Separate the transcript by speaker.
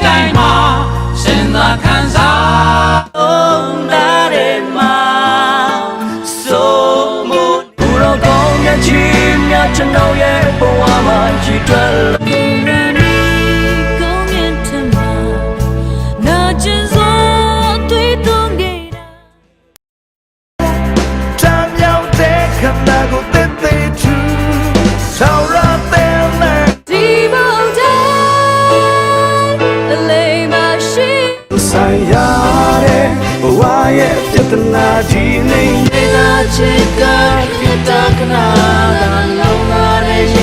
Speaker 1: တိုင်းမှာစဉ်းစားခံစား
Speaker 2: နားရဲမှာဆိုမို့ဘူရောကောင်းမြတ်ကြီးမြတ်ကျွန်တော်ရဲ့ဘဝမှာကြည်တွက်ဆိုင်ရတဲ့ဘဝရဲ့ပြဿနာကြီးနေနေတာချစ်ကပြတ်တကနာလုံးလာတဲ့